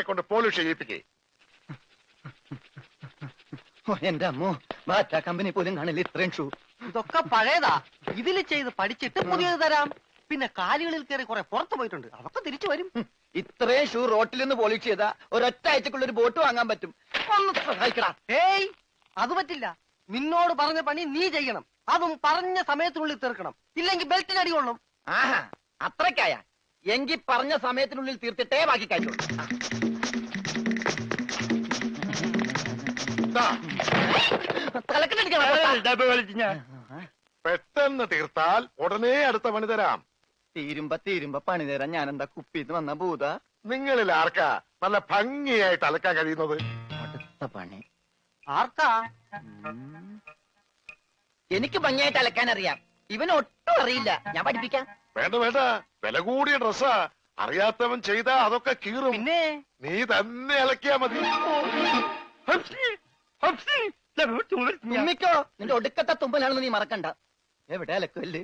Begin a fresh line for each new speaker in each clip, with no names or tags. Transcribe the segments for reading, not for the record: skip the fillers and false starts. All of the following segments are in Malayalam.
കൊണ്ട് പോളിഷ് ചെയ്യിപ്പിക്കേ.
എന്റെ അമ്മോ, ബാറ്റ കമ്പനി പോലും കാണില്ല ഇത്രയും ഷൂ.
ഇതൊക്കെ പഴയതാ. ഇതില് ചെയ്ത് പഠിച്ചിട്ട് പുതിയത് തരാം. പിന്നെ കാലുകളിൽ കയറി കുറെ പുറത്തു പോയിട്ടുണ്ട്, അതൊക്കെ തിരിച്ചു വരും.
ഇത്രയും ഷൂ റോട്ടിൽ നിന്ന് പോളിഷ് ചെയ്താ ഒരൊറ്റ ആഴ്ചക്കുള്ള ഒരു ബോട്ട് വാങ്ങാൻ പറ്റും. ഒന്ന് സഹായിക്കടാ.
ഏയ്, അത് പറ്റില്ല. നിന്നോട് പറഞ്ഞ പണി നീ ചെയ്യണം. അതും പറഞ്ഞ സമയത്തിനുള്ളിൽ തീർക്കണം. ഇല്ലെങ്കിൽ ബെൽറ്റിന് അടി കൊള്ളും.
ആഹാ, അത്രക്കായ എങ്കിൽ പറഞ്ഞ സമയത്തിനുള്ളിൽ തീർത്തിട്ടേ ബാക്കി കഴിയുള്ളൂ.
പെട്ടെന്ന് തീർത്താൽ ഉടനെ അടുത്ത പണി തരാം.
തീരുമ്പോ പണി തരാൻ ഞാൻ എന്താ കുപ്പിന്ന് വന്ന ഭൂത?
നിങ്ങളിൽ ആർക്കാ നല്ല ഭംഗിയായിട്ട് അലക്കാൻ കഴിയുന്നത്?
അടുത്ത പണി
ആർക്കാ?
എനിക്ക് ഭംഗിയായിട്ട് അലക്കാൻ അറിയാം, ഇവന് ഒട്ടും അറിയില്ല. ഞാൻ പഠിപ്പിക്കാം.
വേണ്ട വേണ്ട, വില കൂടിയ ഡ്രസ്സാ. അറിയാത്തവൻ ചെയ്താ അതൊക്കെ കീറും.
പിന്നെ
നീ തന്നെ അലക്കിയാ മതി.
തുമ്മിക്കോ, നിന്റെ ഒടുക്കത്തെ തുമ്പലാണെന്ന് നീ മറക്കണ്ട. എവിടെ അലക്കല്ലേ?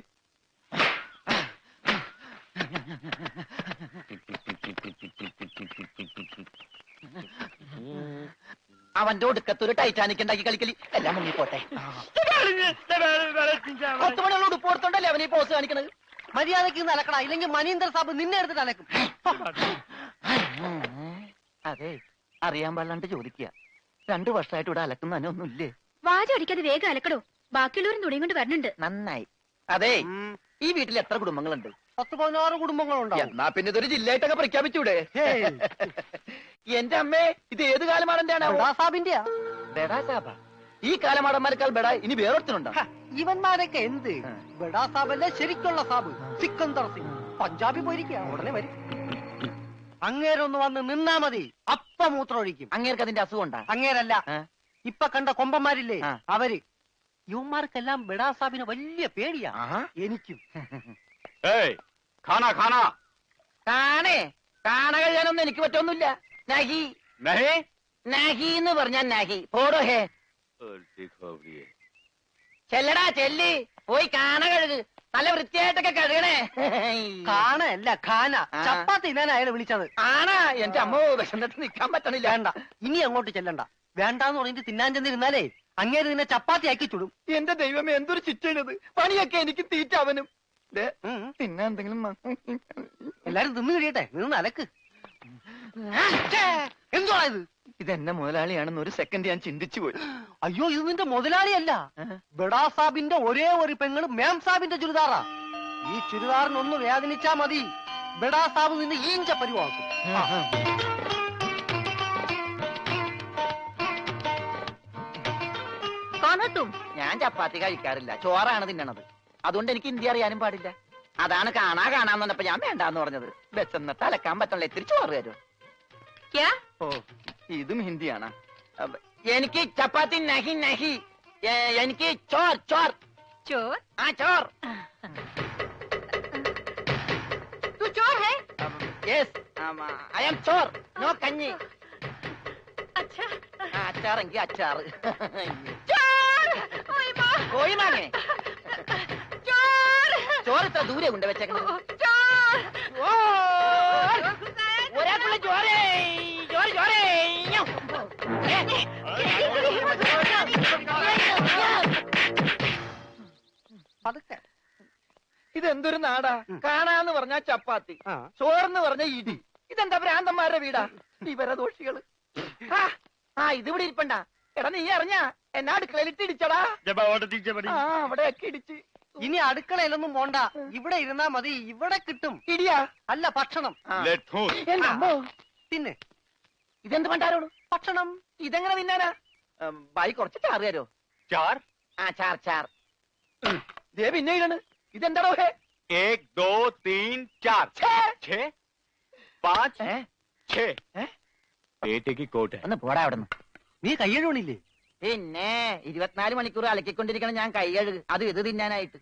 അവന്റെ ഒടുക്കത്തൊരു ടൈറ്റാനിക് ഉണ്ടാക്കി കളിക്കലി എല്ലാം മുങ്ങി പോട്ടെ. 10 മണിയുള്ള ഉടുപ്പ് കൊടുത്തോണ്ടല്ലേ അവനീ പോസ് കാണിക്കണത്.
മര്യാദക്ക് ഇന്ന് അലക്കടാ, ഇല്ലെങ്കിൽ മനീന്ദർ സാബ് നിന്നെ എടുത്തിട്ട് അലക്കും.
അതെ, അറിയാൻ പാടില്ലാണ്ട് ചോദിക്കുക. 2 വർഷമായിട്ട് ഇവിടെ അലക്കുന്നതിന് ഒന്നുമില്ലേ?
വാചടിക്കാതെ വേഗം അലക്കടോ, ബാക്കിയുള്ളവരും തുണിയും കൊണ്ട് വരണുണ്ട്.
നന്നായി. അതെ, ഈ വീട്ടിൽ എത്ര കുടുംബങ്ങളുണ്ട്?
10-16 കുടുംബങ്ങളുണ്ടാവും.
എന്നാ പിന്നെ ഇതൊരു ജില്ലയായിട്ടൊക്കെ പ്രഖ്യാപിച്ചൂടെ? എന്റെ അമ്മേ, ഇത് ഏത് കാലമാടന്റെയാണ്?
സാബിന്റെയാ.
ബെഡാ സാബ. ഈ കാലമാടന്മാരെക്കാൾ ബെഡാ ഇനി വേറൊരുത്തനുണ്ടോ?
ഇവന്മാരൊക്കെ എന്ത്? ബഡാ സാബല്ലേ ശരിക്കുള്ള സാബ്, സിക്കന്ദർ സിംഗ്. പഞ്ചാബി പോയിരിക്കുക, ഉടനെ വരും. അങ്ങേരൊന്ന് വന്ന് നിന്നാ മതി, അപ്പ മൂത്രമൊഴിക്കും.
അങ്ങേർക്ക് അതിന്റെ അസുഖം ഉണ്ടാ?
അങ്ങേരല്ല, ഇപ്പൊ കണ്ട കൊമ്പന്മാരില്ലേ അവര്. യുവന്മാർക്കെല്ലാം ബഡാ സാബിന് വലിയ പേടിയാ. എനിക്കും.
കാണ കഴിയാനൊന്നും എനിക്ക് പറ്റൊന്നുമില്ല. നഹി നഹി എന്ന് പറഞ്ഞാ നഹി. പോടോ ഹേ. ചെല്ലടാ ചെല്ലി, പോയി കാണ കഴുക്. നല്ല വൃത്തിയായിട്ടൊക്കെ കഴുകണേ.
കാണല്ല ഖാന. ചപ്പാത്തി ഞാൻ അയാളെ വിളിച്ചത്.
ആണാ? എന്റെ അമ്മ വിശന്നിട്ട് നിക്കാൻ പറ്റണില്ല.
വേണ്ട, ഇനി അങ്ങോട്ട് ചെല്ലണ്ട. വേണ്ടാന്ന് പറഞ്ഞിട്ട് തിന്നാൻ ചെന്നിരുന്നാലേ അങ്ങേര് നിന്നെ ചപ്പാത്തി ആക്കി ചുടും.
എന്റെ ദൈവമേ, എന്തൊരു ചിറ്റണത്. പണിയൊക്കെ എനിക്ക് തീറ്റ അവനും. പിന്നെ എന്തെങ്കിലും
എല്ലാരും തിന്നു കഴിയട്ടെ, നിന്ന് അലക്ക്. എന്തുവാ ഇത്?
ഇതെന്നെ മുതലാളിയാണെന്ന് ഒരു സെക്കൻഡ് ഞാൻ ചിന്തിച്ചു പോയി.
അയ്യോ, ഇത് നിന്റെ മുതലാളിയല്ല. ബഡാ സാബിന്റെ ഒരേ ഒരു പെങ്ങള് മേം സാബിന്റെ ചുരിദാറാ. ഈ ചുരിദാറിനൊന്ന് വേദനിച്ചാ മതി, ബഡാ സാബ് നിന്നെ ഈഞ്ച പരിവാക്കും.
ഞാൻ ചപ്പാത്തി കഴിക്കാറില്ല, ചോറാണ് തിന്നണത്. അതുകൊണ്ട് എനിക്ക് ഹിന്ദി അറിയാനും പാടില്ല. അതാണ് കാണാന്ന് പറഞ്ഞപ്പോ ഞാൻ വേണ്ടാന്ന് പറഞ്ഞത്. ബെച്ചെന്നിട്ട് അലക്കാൻ പറ്റണല്ലോ, ഇത്തിരി ചോറ് തരും. ഓ, ഇതും ഹിന്ദിയാണ്. എനിക്ക് ചപ്പാത്തി നഹി നഹി, എനിക്ക് ചോർ ചോർ
ചോർ.
ആ ചോർ. Yes, I am Chor, no കഞ്ഞി. അച്ചാറെങ്കിൽ അച്ചാറ്. കോഴിമാങ്ങേ, ചോറ് ഇത്ര ദൂരെ കൊണ്ട് വെച്ചേക്കണത്. ഒരാൾക്കുള്ള ചോറേ ചോറ് ചോറേ. ഇതെന്തൊരു നാടാ? കാണാന്ന് പറഞ്ഞാ ചപ്പാത്തി, ചോറെന്ന് പറഞ്ഞ ഇടി. ഇതെന്താ ഭ്രാന്തന്മാരുടെ വീടാ? വിവരദോഷികള്. ഇതിവിടെ ഇരിപ്പണ്ട. എടാ, നീ അറിഞ്ഞാ എന്നാ അടുക്കളയിലിട്ട് ഇടിച്ചടാ? അവിടെയൊക്കെ ഇടിച്ച്.
ഇനി അടുക്കളയിലൊന്നും പോണ്ട, ഇവിടെ ഇരുന്നാ മതി. ഇവിടെ കിട്ടും.
ഇടിയാ?
അല്ല, ഭക്ഷണം. പിന്നെ
ഇതെന്ത് പണ്ടാരോളൂ?
ഭക്ഷണം.
ഇതെങ്ങനെ തിന്നാനാ? ബായി കുറച്ച് ചാറ് തരോ?
ചാർ?
ചാർ ചാർ. ദേ പിന്നെ ഇതാണ്. ഇതെന്താടോ?
1 2 3 4 6 5 6. പേറ്റയ്ക്ക് കോട്ട്.
ഒന്ന് പോടാ അവിടെ നിന്ന്.
നീ കയ്യഴുണില്ലേ?
പിന്നെ 24 മണിക്കൂർ അലക്കിക്കൊണ്ടിരിക്കണം ഞാൻ കൈകഴുകു. അത് ഇത് തിന്നാനായിട്ട്.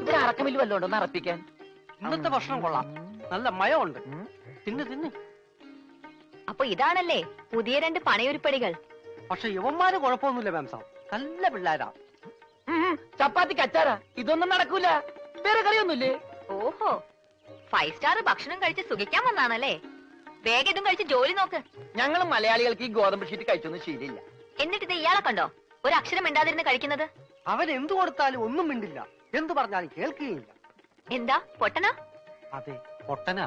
ഇവിടെ അറക്കമില്ല വല്ലതും ഉണ്ടോ ഒന്ന് അറപ്പിക്കാൻ?
ഇന്നത്തെ ഭക്ഷണം കൊള്ളാം, നല്ല മയമുണ്ട്. തിന്ന് തിന്ന്.
അപ്പൊ ഇതാണല്ലേ പുതിയ 2 പണയൊരുപ്പടികൾ?
പക്ഷെ യുവന്മാര് കുഴപ്പമൊന്നുമില്ല മാം സാബ്, നല്ല പിള്ളേരാ.
ചപ്പാത്തിക്ക് അച്ചാറാ? ഇതൊന്നും നടക്കൂല. വേറെ കറിയൊന്നുമില്ലേ?
ഓഹോ, 5 സ്റ്റാർ ഭക്ഷണം കഴിച്ച് സുഖിക്കാൻ വന്നാണല്ലേ?
വേഗം ഇതും കഴിച്ച് ജോലി നോക്ക്.
ഞങ്ങൾ മലയാളികൾക്ക് ഈ ഗോതമ്പ് ഷീറ്റ് കഴിച്ചൊന്നും ശീലില്ല.
എന്നിട്ട് ഇത് ഇയാളെ കണ്ടോ ഒരു അക്ഷരം മിണ്ടാതിരുന്ന് കഴിക്കുന്നത്?
അവൻ എന്തു കൊടുത്താലും ഒന്നും മിണ്ടില്ല, എന്തു പറഞ്ഞാലും കേൾക്കുകയില്ല.
എന്താ പൊട്ടനാ?
അതെ, പൊട്ടനാ.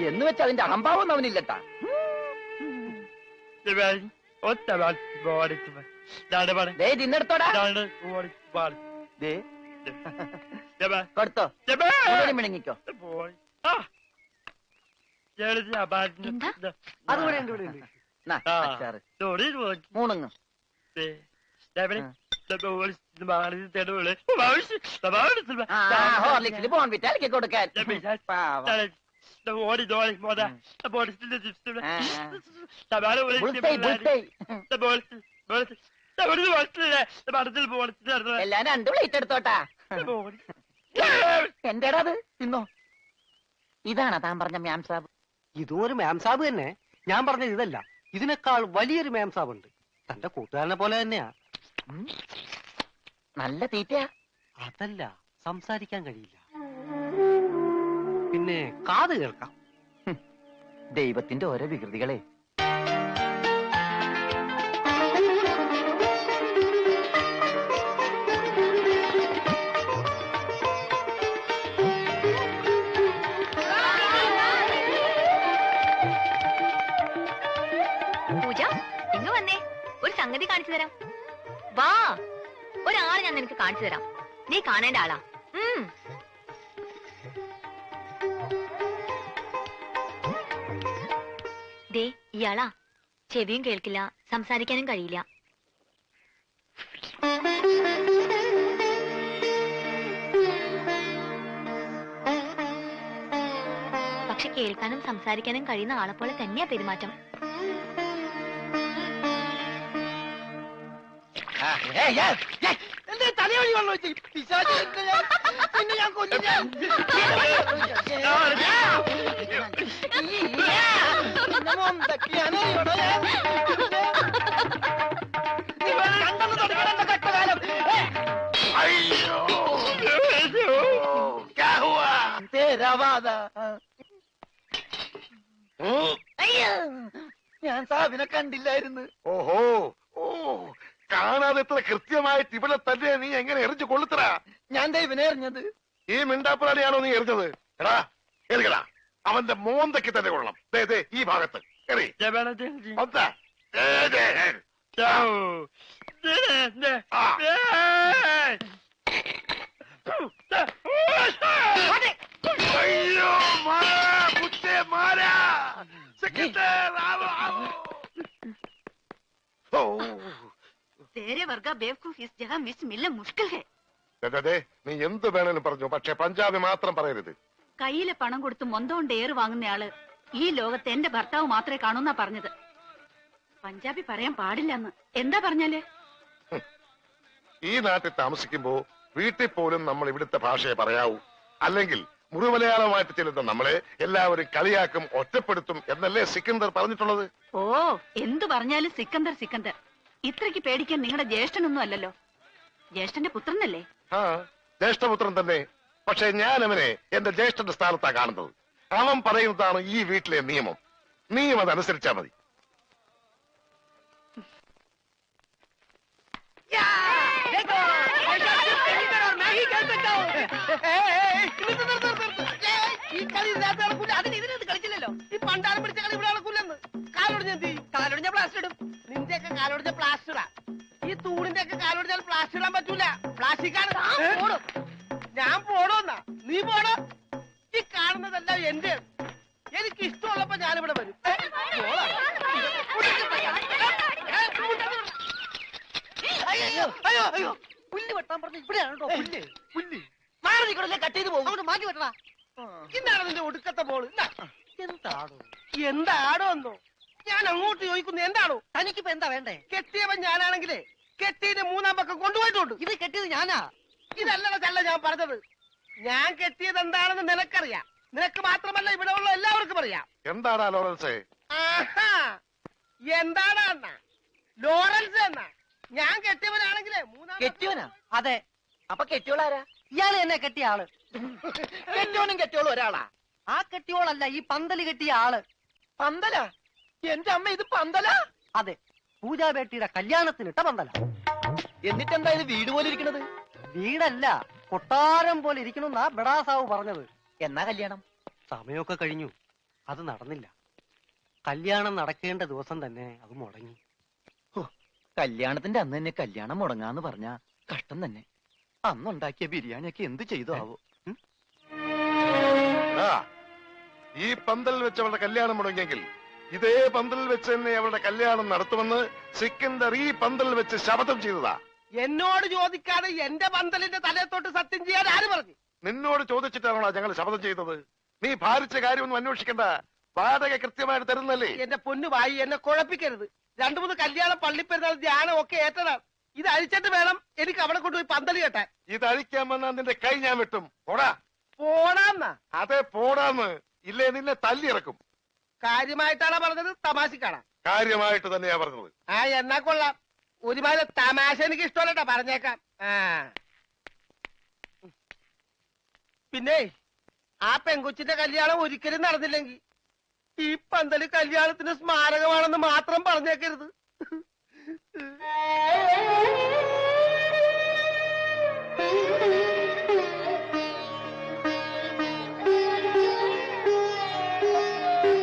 എന്ന് വെച്ചാൽ അതിന്റെ അഹംഭാവം അവനില്ലട്ടാ. തിന്നെടുത്തോടാ. കൊടുത്തോ, മിണങ്ങിക്കോ.
എന്താ?
അതുപോലെ ഉണ്ട്, ഇവിടെ ഉണ്ട്.
മൂണുങ്ങ്. ഹോർലിക്സിൽ ബോൺവിറ്റ അലക്കി കൊടുക്കാൻ. എല്ലാം 2 പ്ലേറ്റ് എടുത്തോട്ടാ. എന്റെടാ അത് തിന്നോ. ഇതാണോ താൻ പറഞ്ഞ മാം സാബ്?
ഇതും ഒരു മാം സാബ് തന്നെ. ഞാൻ പറഞ്ഞത് ഇതല്ല, ഇതിനേക്കാൾ വലിയൊരു മാം സാബ് ഉണ്ട്. തന്റെ കൂട്ടുകാരനെ പോലെ തന്നെയാ.
നല്ല തീറ്റയാ.
അതല്ല, സംസാരിക്കാൻ കഴിയില്ല, പിന്നെ കാത് കേൾക്കാം.
ദൈവത്തിന്റെ ഓരോ വികൃതികളെ.
പൂജ, ഇങ്ങ് വന്നേ, ഒരു സംഗതി കാണിച്ചു തരാം. വാ, ഒരാളെ ഞാൻ നിനക്ക് കാണിച്ചു തരാം. നീ കാണേണ്ട ആളാ. ദേ ഇയാളാ. ചെവിയും കേൾക്കില്ല, സംസാരിക്കാനും കഴിയില്ല. പക്ഷെ കേൾക്കാനും സംസാരിക്കാനും കഴിയുന്ന ആളെ പോലെ തന്നെയാ പെരുമാറ്റം.
തലയോടി വന്നു ഞാൻ കൊല്ലും. ഞാൻ സാബിനെ കണ്ടില്ലായിരുന്നു.
ഓഹോ, ഓ, കാണാതെ എത്ര കൃത്യമായിട്ട് ഇവിടെ തന്നെ നീ എങ്ങനെ എറിഞ്ഞു കൊള്ളുത്തറ?
ഞാൻ ദൈവനെ എറിഞ്ഞത്.
ഈ മിണ്ടാപ്പുറാണിയാണോ നീ എറിഞ്ഞത്? എടാ എറിയടാ, അവന്റെ മോന്തയ്ക്ക് തന്നെ കൊള്ളണം. ഈ ഭാഗത്ത് എറി. അയ്യോ മാരാ.
तेरे वर्गा बेवकूफ इस जगह मिस मिलना मुश्किल है.
നീ എന്ത് വേണേലും പറഞ്ഞു, പക്ഷെ പഞ്ചാബി മാത്രം പറയരുത്.
കയ്യിലെ പണം കൊടുത്ത് മൊന്തോണ്ട് ഏറ് വാങ്ങുന്നയാള് ഈ ലോകത്ത് എന്റെ ഭർത്താവ് മാത്രമേ കാണൂന്നാ പറഞ്ഞത്. പഞ്ചാബി പറയാൻ പാടില്ലെന്ന്. എന്താ പറഞ്ഞാല്?
ഈ നാട്ടിൽ താമസിക്കുമ്പോ വീട്ടിൽ പോലും നമ്മൾ ഇവിടുത്തെ ഭാഷയെ പറയാവൂ. അല്ലെങ്കിൽ മുഴുമലയാളമായിട്ട് ചെല്ലുന്ന നമ്മളെ എല്ലാവരും കളിയാക്കും, ഒറ്റപ്പെടുത്തും എന്നല്ലേ സിക്കന്ദർ പറഞ്ഞിട്ടുള്ളത്?
ഓ, എന്തു പറഞ്ഞാലും സിക്കന്ദർ സിക്കന്ദർ. ഇത്രയ്ക്ക് പേടിക്കാൻ നിങ്ങളുടെ ജ്യേഷ്ഠനൊന്നും അല്ലല്ലോ. ജ്യേഷ്ഠന്റെ പുത്രനല്ലേ?
ആ, ജ്യേഷ്ഠപുത്രൻ തന്നെ. പക്ഷെ ഞാൻ അവനെ എന്റെ ജ്യേഷ്ഠന്റെ സ്ഥാനത്താ കാണുന്നത്. അവൻ പറയുന്നതാണ് ഈ വീട്ടിലെ നിയമം. നീയും അതനുസരിച്ചാ മതി.
ഈ കളി ഇതിനകത്ത് നടക്കൂല. അതിന് ഇതിനകത്ത് കളിച്ചില്ലല്ലോ. ഈ പണ്ടാരം പിടിച്ച കളി ഇവിടെ നടക്കൂലെന്ന്. കാലൊടിഞ്ഞ എന്ത് ചെയ്യും? കാലൊടിഞ്ഞ പ്ലാസ്റ്റർ ഇടും. നിന്റെയൊക്കെ കാലൊടിഞ്ഞ പ്ലാസ്റ്ററാ. ഈ തൂണിന്റെ ഒക്കെ കാലൊടിഞ്ഞാൽ പ്ലാസ്റ്റർ ഇടാൻ പറ്റൂല. പ്ലാസ്റ്റിക്കാണ്. ഞാൻ പോണോന്നാ? നീ പോണോ? ഈ കാണുന്നതല്ല എന്റെ. എനിക്ക് ഇഷ്ടമുള്ളപ്പോ ഞാനിവിടെ വരും. അയ്യോ അയ്യോ അയ്യോ, പുല്ല് വെട്ടാൻ പറഞ്ഞു. ഇവിടെയാണോ പുല്ല്? പുല്ല് മാറി നിൽക്കണല്ലേ, കട്ട് ചെയ്ത് പോകും. അവിടെ മാറ്റി വെട്ടണ. ഇന്നാണ് നിന്റെ ഒടുക്കത്തെ ബോള്. എന്താടോ? എന്താടോ എന്നോ? ഞാൻ അങ്ങോട്ട് ചോദിക്കുന്നു, എന്താണോ?
തനിക്കിപ്പോ എന്താ വേണ്ടേ?
കെട്ടിയവൻ ഞാനാണെങ്കിലേ കെട്ടിയതിന്റെ 3-ാം പക്കം കൊണ്ടുപോയിട്ടുണ്ട്.
ഇത് കെട്ടിയത് ഞാനാ.
ഇതല്ലട ചല്ല ഞാൻ പറഞ്ഞത്. ഞാൻ കെട്ടിയത് എന്താണെന്ന് നിനക്കറിയാം. നിനക്ക് മാത്രമല്ല ഇവിടെ ഉള്ള എല്ലാവർക്കും അറിയാം.
എന്താടാ ലോറൻസേ?
എന്താടാ എന്നാ? ലോറൻസ് എന്നാ? ഞാൻ കെട്ടിയവനാണെങ്കിലേ 3-ാം
കെട്ടിയവനാ? അതെ.
അപ്പൊ കെട്ടിയോളാരാ?
ഇയാള് എന്നെ കെട്ടിയ ആള്.
കെട്ടിയോനും കെട്ടിയോളും ഒരാളാ.
ആ കെട്ടിയോളല്ല, ഈ പന്തല് കെട്ടിയ ആള്.
പന്തല? എന്റെ അമ്മ ഇത് പന്തല?
അതെ, പൂജാബേട്ടിയുടെ കല്യാണത്തിനിട്ട പന്തല.
എന്നിട്ടെന്താ ഇത് വീട് പോലെ ഇരിക്കണത്?
വീടല്ല, കൊട്ടാരം പോലെ ഇരിക്കണമെന്നാ ബഡാസാവ് പറഞ്ഞത്.
എന്നാ കല്യാണം?
സമയമൊക്കെ കഴിഞ്ഞു, അത് നടന്നില്ല. കല്യാണം നടക്കേണ്ട ദിവസം തന്നെ അത് മുടങ്ങി.
കല്യാണത്തിന്റെ അന്ന് തന്നെ കല്യാണം മുടങ്ങാന്ന് പറഞ്ഞ കഷ്ടം തന്നെ. അന്നുണ്ടാക്കിയ ബിരിയാണിയൊക്കെ എന്ത് ചെയ്തു ആവോ?
ഈ പന്തലിൽ വെച്ച് അവളുടെ കല്യാണം മുടങ്ങിയെങ്കിൽ ഇതേ പന്തലിൽ വെച്ച് തന്നെ അവളുടെ കല്യാണം നടത്തുമെന്ന് സിക്കന്ദർ ഈ പന്തലിൽ വെച്ച് ശപഥം ചെയ്തതാ.
എന്നോട് ചോദിക്കാതെ എന്റെ പന്തലിന്റെ തലയത്തോട്ട് സത്യം ചെയ്യാൻ ആര് പറഞ്ഞു?
നിന്നോട് ചോദിച്ചിട്ടാണോ ഞങ്ങൾ ശപഥം ചെയ്തത്? നീ ഭാരിച്ച കാര്യമൊന്നും അന്വേഷിക്കണ്ട, വാടക കൃത്യമായിട്ട് തരുന്നല്ലേ.
എന്റെ പൊന്നു വായി, എന്നെ കുഴപ്പിക്കരുത്. 2-3 കല്യാണം, പള്ളിപ്പെരുന്നാൾ, ധ്യാനം ഒക്കെ ഏറ്റതാണ്. ഇത് അഴിച്ചിട്ട് വേണം എനിക്ക് അവിടെ കൊണ്ടുപോയി പന്തല് കെട്ടാൻ.
ഇത് അഴിക്കാൻ വന്നാൽ നിന്റെ കൈ ഞാൻ വെട്ടും. പോടാ.
പോടാന്നാ?
അതെ, പോടാന്ന്. ഇല്ലേ നിന്നെ തല്ലിയിറക്കും.
കാര്യമായിട്ടാണോ പറഞ്ഞത്, തമാശക്കാണോ?
കാര്യമായിട്ട് തന്നെയാ പറഞ്ഞത്.
ആ, എന്നാ കൊള്ളാം. ഒരുമാതിരി തമാശ എനിക്ക് ഇഷ്ടമല്ലട്ടാ, പറഞ്ഞേക്കാം. പിന്നെ ആ പെങ്കൊച്ചിന്റെ കല്യാണം ഒരിക്കലും നടന്നില്ലെങ്കിൽ ഈ പന്തല് കല്യാണത്തിന് സ്മാരകമാണെന്ന് മാത്രം പറഞ്ഞേക്കരുത്.